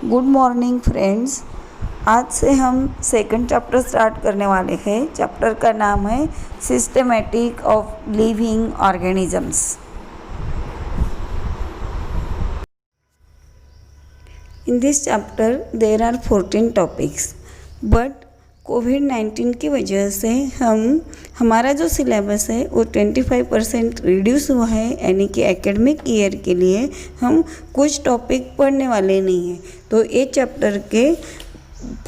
Good morning friends. आज से हम सेकंड चैप्टर स्टार्ट करने वाले हैं। चैप्टर का नाम है systematic of living organisms. In this chapter there are 14 topics, but कोविड-19 की वजह से हमारा जो सिलेबस है वो 25% रिड्यूस हुआ है, यानी कि एकेडमिक ईयर के लिए हम कुछ टॉपिक पढ़ने वाले नहीं हैं। तो ये चैप्टर के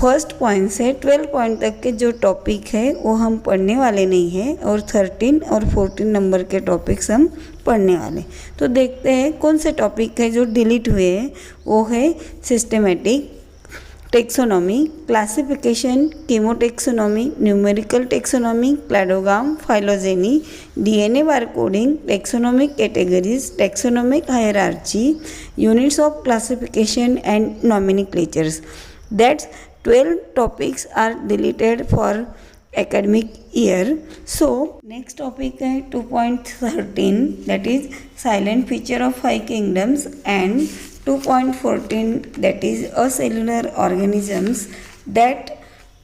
फर्स्ट पॉइंट से 12 पॉइंट तक के जो टॉपिक है वो हम पढ़ने वाले नहीं हैं, और 13 और 14 नंबर के टॉपिक्स हम पढ़ने वाले। तो देखते हैं कौन से टॉपिक है जो डिलीट हुए हैं। वो है systematic, taxonomy, classification, chemotaxonomy, numerical taxonomy, cladogram, phylogeny, DNA barcoding, taxonomic categories, taxonomic hierarchy, units of classification and nomenclatures. That's 12 topics are deleted for academic year. So next topic है 2.13, that is silent feature of 5 kingdoms, and 2.14, that is acellular organisms. That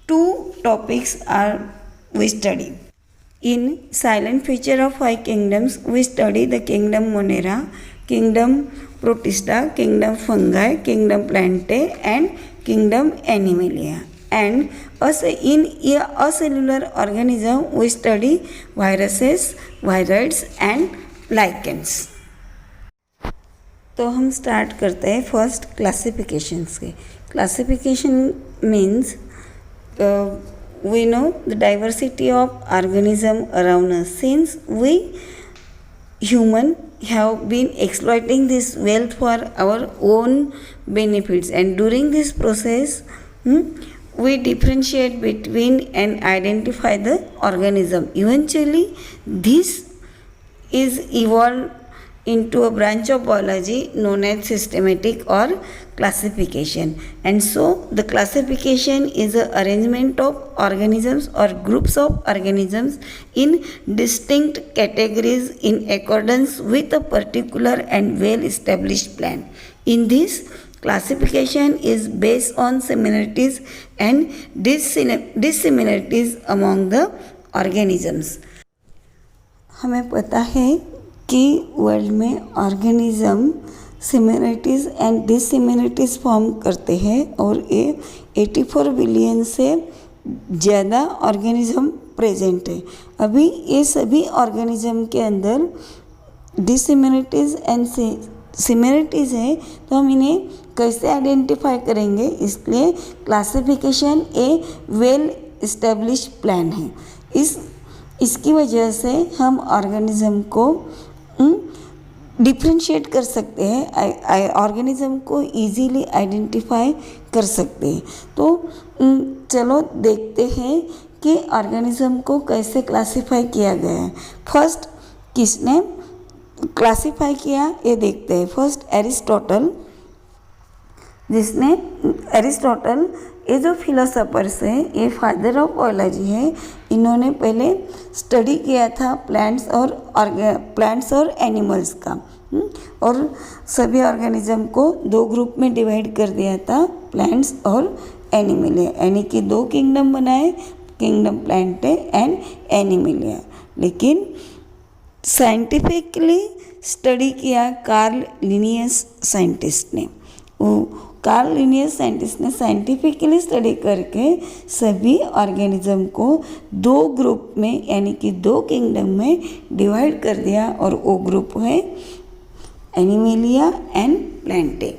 two topics are we study. In silent feature of 5 kingdoms, we study the kingdom Monera, kingdom Protista, kingdom Fungi, kingdom Plantae, and kingdom Animalia. And in acellular organism we study viruses, viroids and lichens. तो हम start करते हैं first classification से। Classification means we know the diversity of organism around us. Since we human have been exploiting this wealth for our own benefits, and during this process we differentiate between and identify the organism. Eventually this is evolved into a branch of biology known as systematic or classification. And so the classification is an arrangement of organisms or groups of organisms in distinct categories in accordance with a particular and well established plan. In this, classification is based on similarities and dissimilarities among the organisms. हमें पता है कि world में organism similarities and dissimilarities form करते हैं, और ये 84 billion से ज़्यादा ऑर्गेनिज़म प्रेजेंट है। अभी ये सभी ऑर्गेनिज़म के अंदर डिसिमिलरिटीज़ एंड सिमिलरिटीज़ है, तो हम इन्हें कैसे आइडेंटिफाई करेंगे? इसलिए क्लासिफिकेशन ए वेल इस्टेब्लिश्ड प्लान है। इसकी वजह से हम ऑर्गेनिज़म को डिफ्रेंशिएट कर सकते हैं, ऑर्गेनिज़म को इजीली आइडेंटिफाई कर सकते हैं। तो चलो देखते हैं कि ऑर्गेनिज़म को कैसे क्लासिफाई किया गया है। फर्स्ट किसने क्लासिफाई किया ये देखते हैं। फर्स्ट एरिस्टोटल, एरिस्टोटल ये जो फिलोसोफर्स हैं, ये फादर ऑफ बायोलॉजी है। इन्होंने पहले स्टडी किया था प्लांट्स और एनिमल्स का, और सभी ऑर्गेनिज्म को दो ग्रुप में डिवाइड कर दिया था, प्लांट्स और एनिमलिया, यानी कि दो किंगडम बनाए, किंगडम प्लांटे एंड एनिमलिया। लेकिन साइंटिफिकली स्टडी किया कार्ल लिनियस साइंटिस्ट ने। कार्ल लिनियस साइंटिस्ट ने साइंटिफिकली स्टडी करके सभी ऑर्गेनिज्म को दो ग्रुप में, यानी कि दो किंगडम में डिवाइड कर दिया, और वो ग्रुप है एनिमलिया एंड प्लांटे।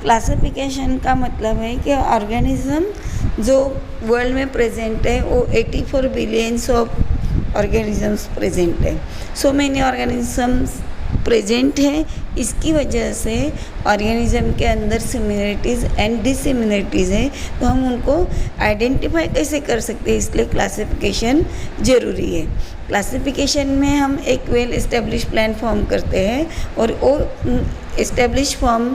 क्लासिफिकेशन का मतलब है कि ऑर्गेनिज्म जो वर्ल्ड में प्रेजेंट है वो 84 बिलियंस ऑफ ऑर्गेनिजम्स प्रेजेंट है। सो मैनी ऑर्गेनिजम्स प्रेजेंट है। इसकी वजह से ऑर्गेनिज्म के अंदर सिमिलरिटीज़ एंड डिसिमिलरिटीज़ है, तो हम उनको आइडेंटिफाई कैसे कर सकते हैं? इसलिए क्लासिफिकेशन ज़रूरी है। क्लासिफिकेशन में हम एक वेल इस्टेब्लिश प्लान फॉर्म करते हैं, और वो इस्टेब्लिश फॉर्म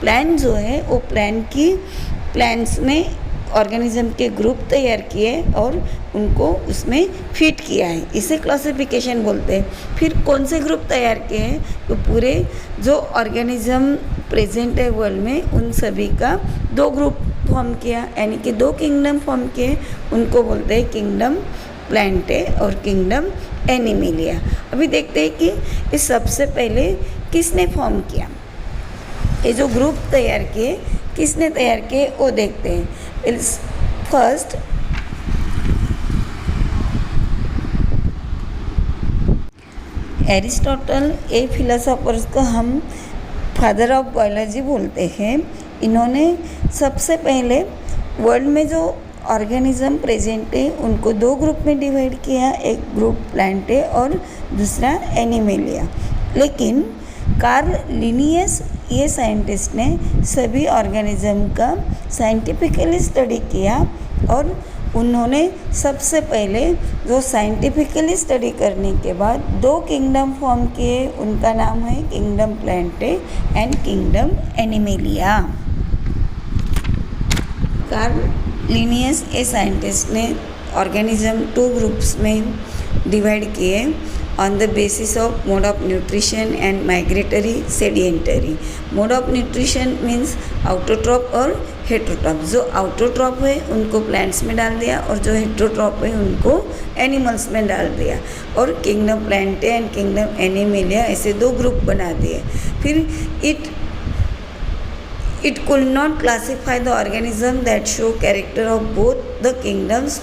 प्लान जो है वो प्लान्स में ऑर्गेनिज्म के ग्रुप तैयार किए और उनको उसमें फिट किया है, इसे क्लासिफिकेशन बोलते हैं। फिर कौन से ग्रुप तैयार किए हैं? तो पूरे जो ऑर्गेनिज्म प्रेजेंट है वर्ल्ड में, उन सभी का दो ग्रुप फॉर्म किया, यानी कि दो किंगडम फॉर्म किए, उनको बोलते हैं किंगडम प्लांटे और किंगडम एनिमेलिया। अभी देखते हैं कि इस सबसे पहले किसने फॉर्म किया, ये जो ग्रुप तैयार किए किसने तैयार किए वो देखते हैं। फर्स्ट एरिस्टोटल, ए फिलोसोफर्स को हम फादर ऑफ बायोलॉजी बोलते हैं। इन्होंने सबसे पहले वर्ल्ड में जो ऑर्गेनिज्म प्रेजेंट है उनको दो ग्रुप में डिवाइड किया, एक ग्रुप प्लांटे और दूसरा एनिमेलिया। लेकिन कार्ल लिनियस ये साइंटिस्ट ने सभी ऑर्गेनिज्म का साइंटिफिकली स्टडी किया और उन्होंने सबसे पहले जो साइंटिफिकली स्टडी करने के बाद दो किंगडम फॉर्म किए, उनका नाम है kingdom Plantae and kingdom animalia. Karl Linnaeus a scientist ने ऑर्गेनिज्म टू ग्रुप्स में डिवाइड किए on the basis of mode of nutrition and migratory sedentary. Mode of nutrition means autotroph और heterotroph। जो autotroph है उनको plants में डाल दिया और जो heterotroph है उनको animals में डाल दिया, और kingdom plantae and kingdom animalia ऐसे दो ग्रुप बना दिए। फिर it could not classify the organism that show character of both the kingdoms,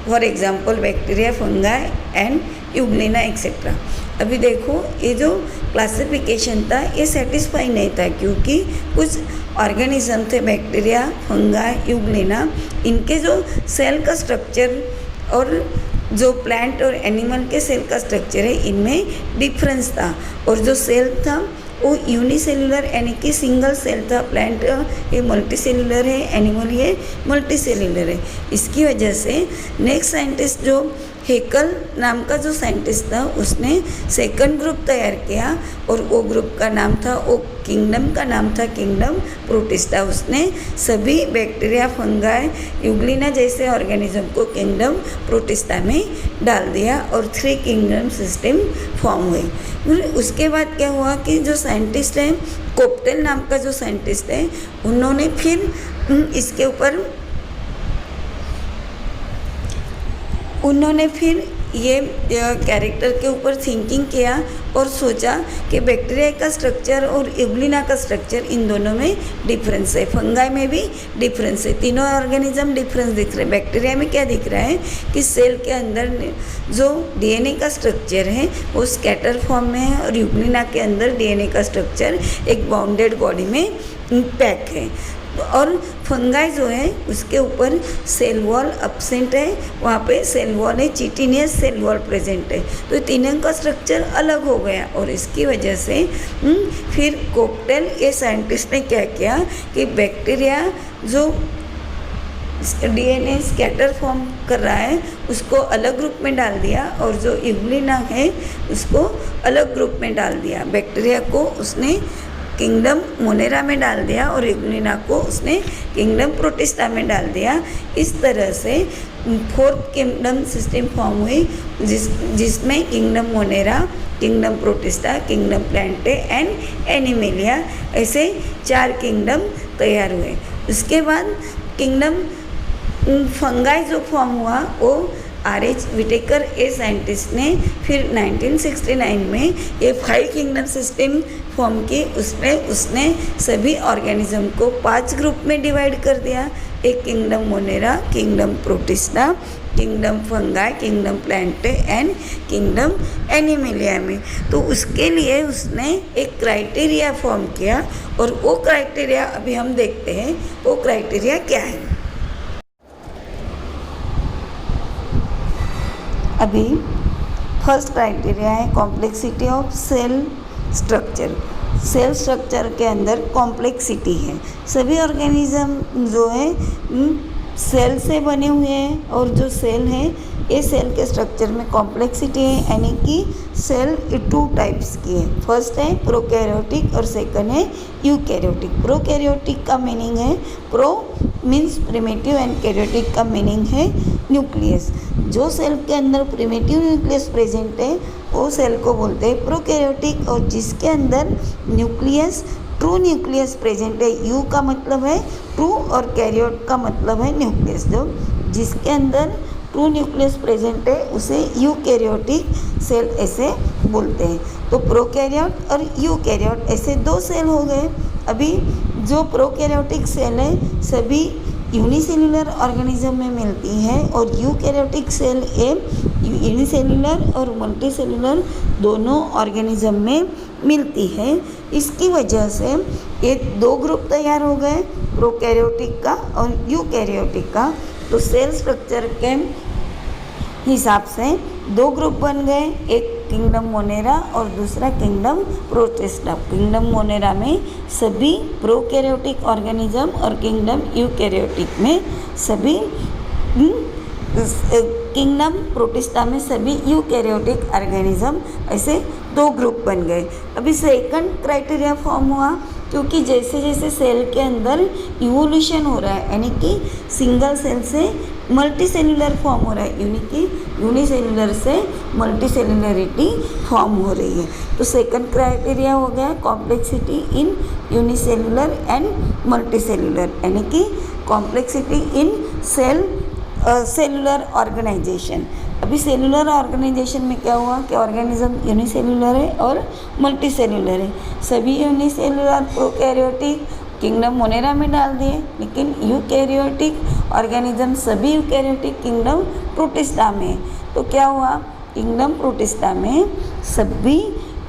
for example bacteria, fungi and Euglena etcetera. अभी देखो ये जो क्लासिफिकेशन था ये सेटिस्फाई नहीं था, क्योंकि कुछ ऑर्गेनिज्म थे बैक्टीरिया, फंगा, यूग्लिना, इनके जो सेल का स्ट्रक्चर और जो प्लांट और एनिमल के सेल का स्ट्रक्चर है इनमें डिफरेंस था, और जो सेल था वो यूनिसेलुलर यानी कि सिंगल सेल था। प्लांट ये मल्टी सेलुलर है, एनिमल ये मल्टी सेलुलर है। इसकी वजह से नेक्स्ट साइंटिस्ट जो हेकल नाम का जो साइंटिस्ट था उसने सेकंड ग्रुप तैयार किया, और वो ग्रुप का नाम था, वो किंगडम का नाम था किंगडम प्रोटिस्टा। उसने सभी बैक्टीरिया, फंगाई, यूग्लिना जैसे ऑर्गेनिज्म को किंगडम प्रोटिस्टा में डाल दिया और 3 किंगडम सिस्टम फॉर्म हुई। उसके बाद क्या हुआ कि जो साइंटिस्ट है कोप्टेल नाम का जो साइंटिस्ट है उन्होंने फिर इसके ऊपर ये कैरेक्टर के ऊपर थिंकिंग किया और सोचा कि बैक्टीरिया का स्ट्रक्चर और यूग्लिना का स्ट्रक्चर इन दोनों में डिफरेंस है, फंगाई में भी डिफरेंस है, तीनों ऑर्गेनिज्म डिफरेंस दिख रहे हैं। बैक्टीरिया में क्या दिख रहा है कि सेल के अंदर जो डीएनए का स्ट्रक्चर है वो स्कैटर फॉर्म में है, और यूग्लिना के अंदर डीएनए का स्ट्रक्चर एक बाउंडेड बॉडी में पैक है, और फंगाई जो है उसके ऊपर सेल वॉल एब्सेंट है, वहाँ पे सेल वॉल है, चिटिनियस सेल वॉल प्रेजेंट है। तो तीनों का स्ट्रक्चर अलग हो गया, और इसकी वजह से फिर कोप्टेल ये साइंटिस्ट ने क्या किया कि बैक्टीरिया जो डीएनए स्कैटर फॉर्म कर रहा है उसको अलग ग्रुप में डाल दिया, और जो यूग्लिना है उसको अलग ग्रुप में डाल दिया। बैक्टीरिया को उसने किंगडम मोनेरा में डाल दिया और यूग्लिना को उसने किंगडम प्रोटिस्टा में डाल दिया। इस तरह से 4th किंगडम सिस्टम फॉर्म हुई, जिसमें kingdom Monera, kingdom protista, kingdom Plantae and animalia ऐसे 4 किंगडम तैयार हुए। उसके बाद किंगडम फंगाई जो फॉर्म हुआ वो R.H. विटेकर ए साइंटिस्ट ने फिर 1969 में ये 5 किंगडम सिस्टम फॉर्म की। उसमें उसने सभी ऑर्गेनिज्म को 5 ग्रुप में डिवाइड कर दिया, एक kingdom Monera, kingdom protista, kingdom fungi, kingdom Plantae and kingdom animalia में। तो उसके लिए उसने एक क्राइटेरिया फॉर्म किया, और वो क्राइटेरिया अभी हम देखते हैं वो क्राइटेरिया क्या है। अभी फर्स्ट क्राइटेरिया है complexity of cell structure. Cell structure के अंदर कॉम्प्लेक्सिटी है। सभी ऑर्गेनिज्म जो है सेल से बने हुए हैं, और जो सेल है ये सेल के स्ट्रक्चर में कॉम्प्लेक्सिटी है, यानी कि सेल 2 टाइप्स की है। फर्स्ट है प्रोकैरियोटिक और सेकंड है यूकैरियोटिक। प्रोकैरियोटिक का मीनिंग है pro means primitive and karyotic का मीनिंग है न्यूक्लियस। जो सेल के अंदर प्रिमिटिव न्यूक्लियस प्रेजेंट है वो सेल को बोलते हैं प्रोकैरियोटिक, और जिसके अंदर न्यूक्लियस ट्रू न्यूक्लियस प्रेजेंट है। यू का मतलब है ट्रू और कैरियोट का मतलब है न्यूक्लियस। जो जिसके अंदर ट्रू न्यूक्लियस प्रेजेंट है उसे यूकैरियोटिक सेल ऐसे बोलते हैं। तो प्रोकैरियोट और यूकैरियोट ऐसे दो सेल हो गए। अभी जो प्रोकैरियोटिक सेल है सभी यूनिसेल्युलर ऑर्गेनिज्म में मिलती है और यूकैरियोटिक सेल यूनिसेल्युलर और मल्टीसेल्युलर दोनों ऑर्गेनिज्म में मिलती है। इसकी वजह से ये दो ग्रुप तैयार हो गए, प्रोकैरियोटिक का और यूकैरियोटिक का। तो सेल स्ट्रक्चर के हिसाब से दो ग्रुप बन गए, एक किंगडम मोनेरा और दूसरा किंगडम प्रोटिस्टा। किंगडम मोनेरा में सभी प्रोकैरियोटिक ऑर्गेनिज्म और किंगडम यूकैरियोटिक में सभी किंगडम प्रोटिस्टा में सभी यूकैरियोटिक ऑर्गेनिज्म, ऐसे दो ग्रुप बन गए। अभी सेकंड क्राइटेरिया फॉर्म हुआ, क्योंकि जैसे जैसे सेल के अंदर इवोल्यूशन हो रहा है, यानी कि सिंगल सेल से मल्टी सेल्युलर फॉर्म हो रहा है, यानी कि यूनिसेल्युलर से मल्टी सेल्युलरिटी फॉर्म हो रही है। तो सेकंड क्राइटेरिया हो गया complexity in unicellular and multi cellular, यानी कि कॉम्प्लेक्सिटी इन सेलुलर ऑर्गेनाइजेशन। अभी सेलुलर ऑर्गेनाइजेशन में क्या हुआ कि ऑर्गेनिज्म यूनिसेल्युलर है और मल्टी सेल्युलर है। सभी यूनिसेल्युलर प्रोकैरियोटिक किंगडम मोनेरा में डाल दिए, लेकिन यूकैरियोटिक ऑर्गेनिज्म सभी यूकैरियोटिक किंगडम प्रोटिस्टा में। तो क्या हुआ, किंगडम प्रोटिस्टा में सभी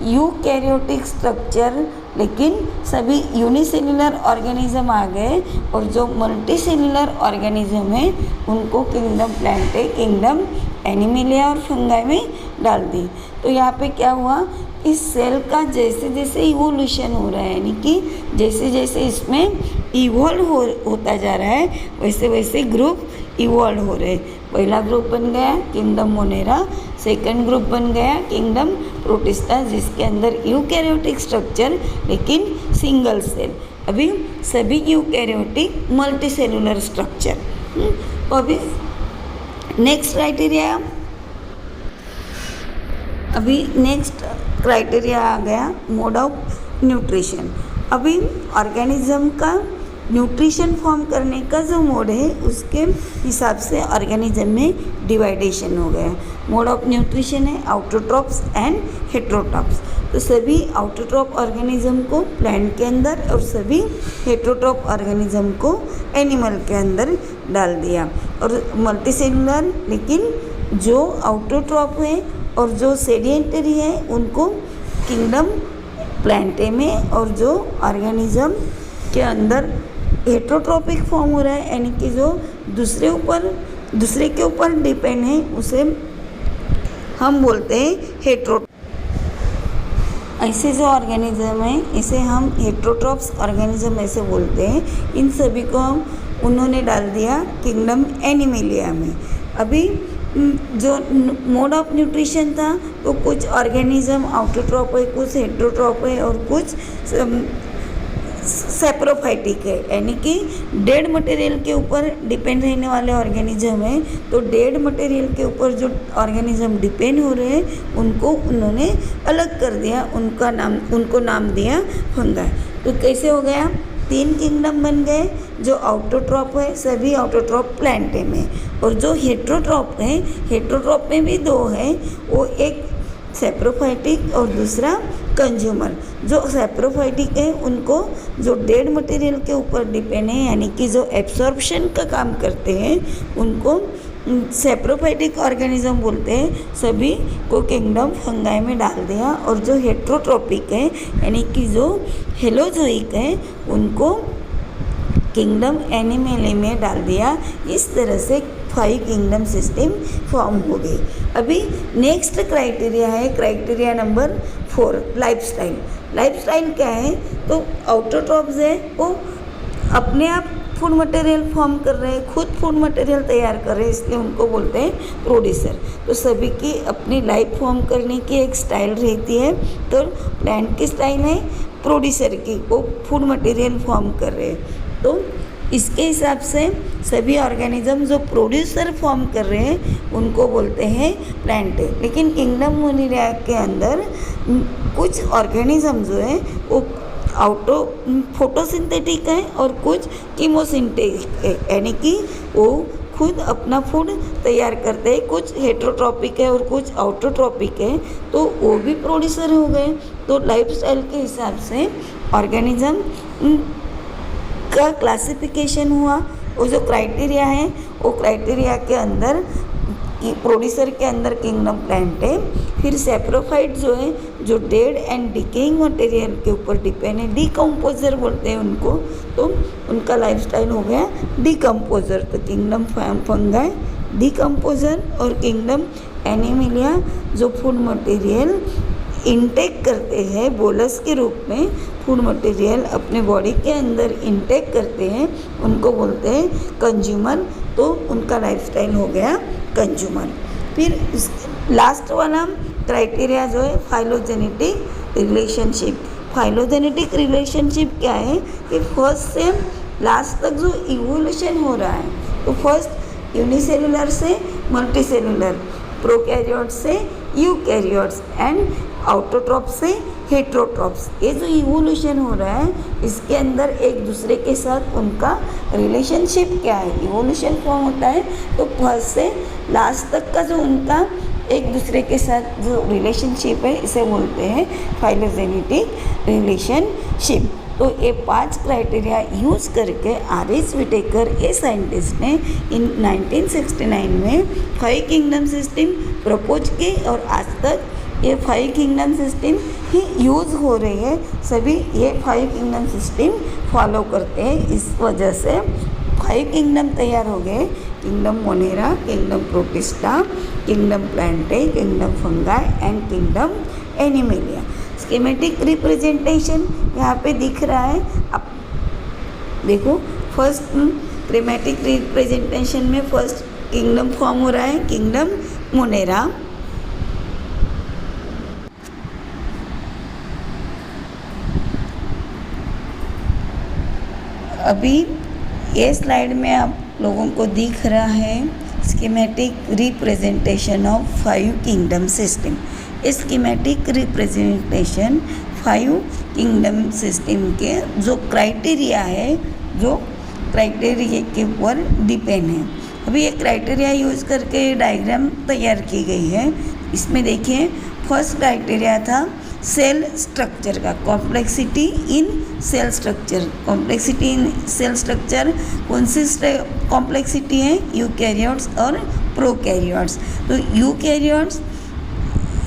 यूकैरियोटिक स्ट्रक्चर लेकिन सभी यूनिसेल्युलर ऑर्गेनिज्म आ गए, और जो मल्टी सेल्युलर ऑर्गेनिज्म है उनको किंगडम प्लांटे, किंगडम एनिमेलिया और फंगाई में डाल दी। तो यहाँ पे क्या हुआ, इस सेल का जैसे जैसे इवोल्यूशन हो रहा है, यानी कि जैसे जैसे इसमें इवॉल्व होता जा रहा है वैसे वैसे ग्रुप इवॉल्व हो रहे। पहला ग्रुप बन गया किंगडम मोनेरा, सेकंड ग्रुप बन गया किंगडम प्रोटिस्टा जिसके अंदर यूकैरियोटिक स्ट्रक्चर लेकिन सिंगल सेल। अभी सभी यूकैरियोटिक मल्टी सेलुलर स्ट्रक्चर। तो अभी नेक्स्ट क्राइटेरिया आ गया मोड ऑफ न्यूट्रिशन। अभी ऑर्गेनिज्म का न्यूट्रिशन फॉर्म करने का जो मोड है उसके हिसाब से ऑर्गेनिज्म में डिवाइडेशन हो गया। मोड ऑफ न्यूट्रिशन है आउटोट्रॉप्स एंड हेट्रोट्रॉप्स। तो सभी आउटोट्रॉप ऑर्गेनिज्म को प्लांट के अंदर और सभी हेट्रोट्रॉप ऑर्गेनिज्म को एनिमल के अंदर डाल दिया। और मल्टीसेलुलर लेकिन जो आउटोट्रॉप है और जो सेडिएंटरी है उनको किंगडम प्लांटे में, और जो ऑर्गेनिज्म के अंदर हेट्रोट्रॉपिक फॉर्म हो रहा है यानी कि जो दूसरे के ऊपर डिपेंड है उसे हम बोलते हैं हेट्रो। ऐसे जो ऑर्गेनिज्म है इसे हम हेट्रोट्रॉप्स ऑर्गेनिज्म ऐसे बोलते हैं। इन सभी को उन्होंने डाल दिया किंगडम एनिमेलिया में। अभी जो मोड ऑफ न्यूट्रिशन था तो कुछ ऑर्गेनिज्म आउटोट्रॉप है, कुछ हेट्रोट्रॉप है और कुछ सेप्रोफाइटिक है, यानी कि डेड मटेरियल के ऊपर डिपेंड रहने वाले ऑर्गेनिज्म है। तो डेड मटेरियल के ऊपर जो ऑर्गेनिज्म डिपेंड हो रहे हैं उनको उन्होंने अलग कर दिया, उनको नाम दिया फंगाई। तो कैसे हो गया, 3 किंगडम बन गए। जो आउटोट्रॉप है सभी आउटोट्रॉप प्लांटे में, और जो हेट्रोट्रॉप है हेट्रोट्रॉप में भी 2 है, वो एक सेप्रोफाइटिक और दूसरा कंज्यूमर। जो सेप्रोफाइटिक है उनको जो डेड मटेरियल के ऊपर डिपेंड है यानी कि जो एब्सॉर्प्शन का काम करते हैं उनको सेप्रोफाइटिक ऑर्गेनिज्म बोलते हैं। सभी को किंगडम फंगाई में डाल दिया, और जो हेट्रोट्रॉपिक है यानी कि जो हेलोजोइक है उनको किंगडम एनिमेलिया में डाल दिया। इस तरह से 5 किंगडम सिस्टम फॉर्म हो गई। अभी नेक्स्ट क्राइटेरिया है क्राइटेरिया नंबर 4 लाइफस्टाइल। लाइफस्टाइल क्या है, तो आउटोट्रॉप्स है वो अपने आप फूड मटेरियल फॉर्म कर रहे हैं, खुद फूड मटेरियल तैयार कर रहे हैं, इसलिए उनको बोलते हैं प्रोड्यूसर। तो सभी की अपनी लाइफ फॉर्म करने की एक स्टाइल रहती है। तो प्लांट की स्टाइल है प्रोड्यूसर की, वो फूड मटेरियल फॉर्म कर रहे हैं। तो इसके हिसाब से सभी ऑर्गेनिज्म जो प्रोड्यूसर फॉर्म कर रहे हैं उनको बोलते हैं प्लांट। लेकिन किंगडम मोनेरा के अंदर कुछ ऑर्गेनिज्म जो है वो फोटोसिंथेटिक है और कुछ कीमोसिंथेटिक है, यानी कि वो खुद अपना फूड तैयार करते हैं। कुछ हेट्रोट्रॉपिक है और कुछ ऑटोट्रॉपिक है, तो वो भी प्रोड्यूसर हो गए। तो लाइफस्टाइल के हिसाब से ऑर्गेनिज्म का क्लासिफिकेशन हुआ। वो जो क्राइटेरिया है, वो क्राइटेरिया के अंदर प्रोड्यूसर के अंदर किंगडम प्लांट है। फिर सेप्रोफाइट जो है, जो डेड एंड डिकेइंग मटेरियल के ऊपर डिपेंड है, डिकम्पोजर बोलते हैं उनको, तो उनका लाइफस्टाइल हो गया डिकम्पोजर। तो किंगडम फंगाई डिकम्पोजर और किंगडम एनिमिलिया जो फूड मटेरियल इनटेक करते हैं, बोलस के रूप में फूड मटेरियल अपने बॉडी के अंदर इनटेक करते हैं, उनको बोलते हैं कंज्यूमर। तो उनका लाइफस्टाइल हो गया कंज्यूमर। फिर लास्ट वाला क्राइटेरिया जो है फाइलोजेनेटिक रिलेशनशिप। फाइलोजेनेटिक रिलेशनशिप क्या है कि फर्स्ट से लास्ट तक जो इवोल्यूशन हो रहा है, तो फर्स्ट यूनिसेलुलर से मल्टीसेलुलर, प्रोकैरियोट्स से यूकैरियोट्स एंड ऑटोट्रॉप से हेट्रोट्रॉप्स, ये जो इवोल्यूशन हो रहा है इसके अंदर एक दूसरे के साथ उनका रिलेशनशिप क्या है। इवोल्यूशन फॉर्म होता है तो फर्स्ट से लास्ट तक का जो उनका एक दूसरे के साथ जो रिलेशनशिप है, इसे बोलते हैं फाइलोजेनेटिक रिलेशनशिप। तो ये 5 क्राइटेरिया यूज़ करके आर.एच. व्हिटेकर ये साइंटिस्ट ने इन 1969 में 5 किंगडम सिस्टम प्रपोज की और आज तक ये 5 किंगडम सिस्टम ही यूज़ हो रही है। सभी ये 5 किंगडम सिस्टम फॉलो करते हैं। इस वजह से 5 किंगडम तैयार हो गए, kingdom Monera, kingdom protista, kingdom Plantae, kingdom fungi and kingdom animalia. Schematic representation यहाँ पे दिख रहा है, अब देखो फर्स्ट स्कीमेटिक रिप्रेजेंटेशन में फर्स्ट किंगडम फॉर्म हो रहा है, किंगडम मोनेरा। अभी ये स्लाइड में आप लोगों को दिख रहा है schematic representation of 5 kingdom system. इस स्कीमेटिक रिप्रेजेंटेशन 5 किंगडम सिस्टम के जो क्राइटेरिया है, जो क्राइटेरिया के ऊपर डिपेंड है। अभी ये क्राइटेरिया यूज़ करके डायग्राम तैयार की गई है। इसमें देखिए फर्स्ट क्राइटेरिया था सेल स्ट्रक्चर का, complexity in cell structure. Complexity in cell structure कौन सी कॉम्प्लेक्सिटी है, यूकैरियोट्स और प्रोकैरियोट्स। तो यूकैरियोट्स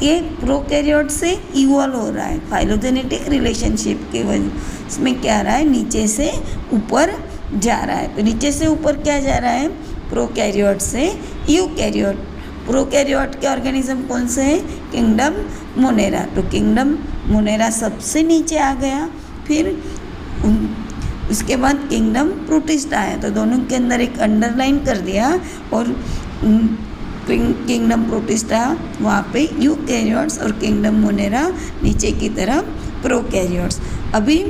ये प्रोकैरियोट्स से इवॉल्व हो रहा है फाइलोजेनेटिक रिलेशनशिप के वजह। इसमें क्या रहा है, नीचे से ऊपर जा रहा है। तो नीचे से ऊपर क्या जा रहा है, प्रोकैरियोट से यूकैरियोट। प्रोकैरियोट के ऑर्गेनिज्म कौन से हैं, किंगडम मोनेरा। तो किंगडम मोनेरा सबसे नीचे आ गया। फिर उसके बाद किंगडम प्रोटिस्टा है, तो दोनों के अंदर एक अंडरलाइन कर दिया और किंगडम प्रोटिस्टा वहाँ पे यूकैरियोट्स और किंगडम मोनेरा नीचे की तरफ प्रोकैरियोट्स। अभी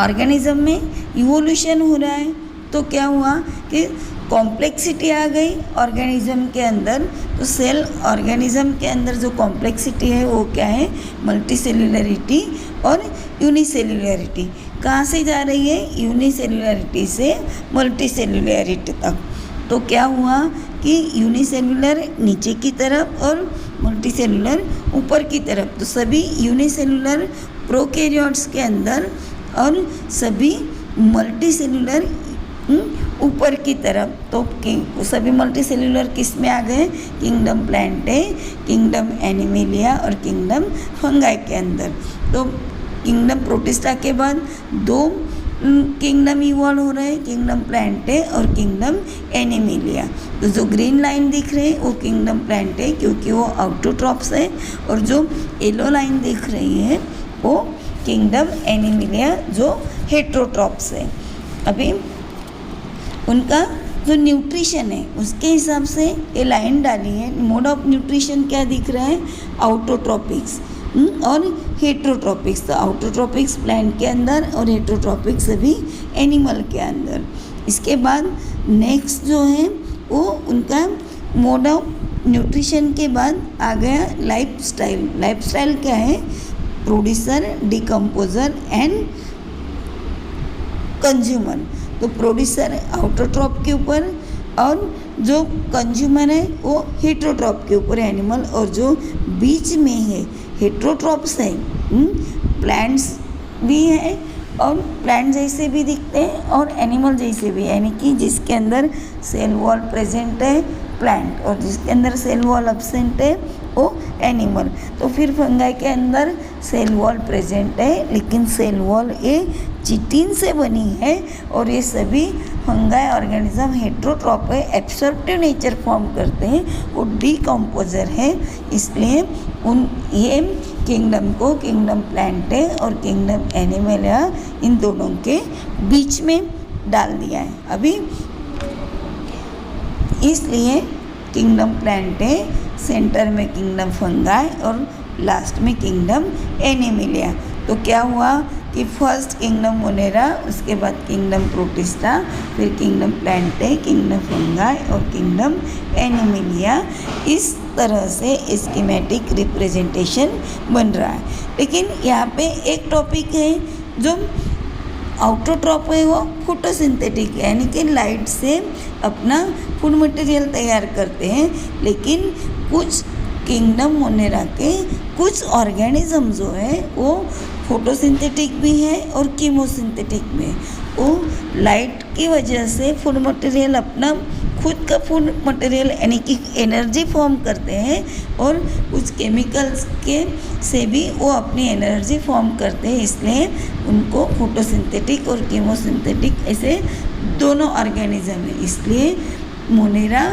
ऑर्गेनिज्म में इवोल्यूशन हो रहा है, तो क्या हुआ कि कॉम्प्लेक्सिटी आ गई ऑर्गेनिज्म के अंदर। तो सेल ऑर्गेनिज्म के अंदर जो कॉम्प्लेक्सिटी है वो क्या है, मल्टीसेल्युलरिटी और यूनिसेल्युलरिटी। कहाँ से जा रही है, यूनिसेल्युलरिटी से मल्टीसेल्युलरिटी तक। तो क्या हुआ कि यूनिसेल्युलर नीचे की तरफ और मल्टीसेल्युलर ऊपर की तरफ। तो सभी यूनिसेल्युलर प्रोकैरियोट्स के अंदर और सभी मल्टीसेल्युलर ऊपर की तरफ। तो सभी मल्टीसेल्युलर किस में आ गए, किंगडम प्लांटे, किंगडम एनिमेलिया और किंगडम फंगाई के अंदर। तो किंगडम प्रोटिस्टा के बाद 2 किंगडम इवॉल्व हो रहे हैं, किंगडम प्लांटे और किंगडम एनिमेलिया। तो जो ग्रीन लाइन दिख रही है वो किंगडम प्लांटे क्योंकि वो ऑटोट्रॉप्स है, और जो येलो लाइन दिख रही है वो किंगडम एनिमेलिया जो हेट्रोट्रॉप्स है। अभी उनका जो न्यूट्रिशन है उसके हिसाब से ये लाइन डाली है। मोड ऑफ न्यूट्रिशन क्या दिख रहा है, ऑटोट्रॉपिक्स और हेट्रोट्रॉपिक्स। तो ऑटोट्रॉपिक्स प्लांट के अंदर और हेट्रोट्रॉपिक्स सभी एनिमल के अंदर। इसके बाद नेक्स्ट जो है वो उनका मोड ऑफ न्यूट्रिशन के बाद आ गया लाइफस्टाइल। लाइफस्टाइल क्या है, प्रोड्यूसर, डिकम्पोजर एंड कंज्यूमर। तो प्रोड्यूसर ऑटोट्रॉप के ऊपर और जो कंज्यूमर है वो हेटरोट्रॉप के ऊपर एनिमल, और जो बीच में है हेटरोट्रॉप्स है, प्लांट्स भी है और प्लांट जैसे भी दिखते हैं और एनिमल जैसे भी, यानी कि जिसके अंदर सेल वॉल प्रेजेंट है प्लांट और जिसके अंदर सेल वॉल एब्सेंट है वो एनिमल। तो फिर फंगाई के अंदर सेल वॉल प्रेजेंट है, लेकिन सेल वॉल ये चिटिन से बनी है और ये सभी फंगाई ऑर्गेनिज्म हेटरोट्रॉप है, एब्सॉर्प्टिव नेचर फॉर्म करते हैं, वो डिकम्पोजर है। इसलिए ये किंगडम को किंगडम प्लांट है और किंगडम एनिमल है, इन दोनों के बीच में डाल दिया है अभी। इसलिए किंगडम प्लांट है, सेंटर में किंगडम फंगाई और लास्ट में किंगडम एनिमिलिया। तो क्या हुआ कि फर्स्ट किंगडम मोनेरा, उसके बाद किंगडम प्रोटिस्टा, फिर किंगडम प्लांटे, किंगडम फंगाई और किंगडम एनिमिलिया। इस तरह से स्कीमेटिक रिप्रेजेंटेशन बन रहा है। लेकिन यहाँ पे एक टॉपिक है, जो ऑटोट्रॉप है वो फोटोसिंथेटिक है, यानी कि लाइट से अपना फूड मटेरियल तैयार करते हैं। लेकिन कुछ किंगडम मोनेरा के कुछ ऑर्गेनिज्म जो है वो फोटोसिंथेटिक भी है और कीमोसिंथेटिक भी है। वो लाइट की वजह से फूड मटेरियल अपना खुद का फूड मटेरियल यानी कि एनर्जी फॉर्म करते हैं, और कुछ केमिकल्स के से भी वो अपनी एनर्जी फॉर्म करते हैं। इसलिए उनको फोटोसिंथेटिक और कीमोसिंथेटिक ऐसे दोनों ऑर्गेनिज्म है। इसलिए मोनेरा,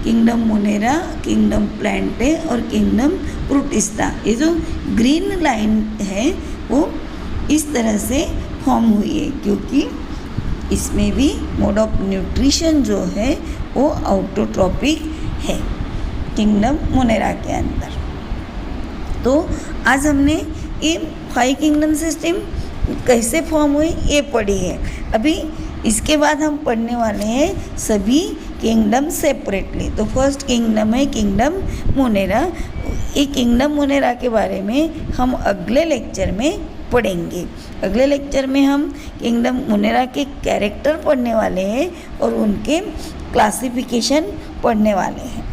किंगडम प्लांटे और किंगडम प्रोटिस्टा, ये जो ग्रीन लाइन है वो इस तरह से फॉर्म हुई है, क्योंकि इसमें भी मोड ऑफ न्यूट्रिशन जो है वो ऑटोट्रॉपिक है किंगडम मोनेरा के अंदर। तो आज हमने ये 5 किंगडम सिस्टम कैसे फॉर्म हुई ये पढ़ी है। अभी इसके बाद हम पढ़ने वाले हैं सभी किंगडम सेपरेटली। तो फर्स्ट किंगडम है किंगडम मोनेरा। ये किंगडम मोनेरा के बारे में हम अगले लेक्चर में पढ़ेंगे। अगले लेक्चर में हम किंगडम मोनेरा के कैरेक्टर पढ़ने वाले हैं और उनके क्लासिफिकेशन पढ़ने वाले हैं।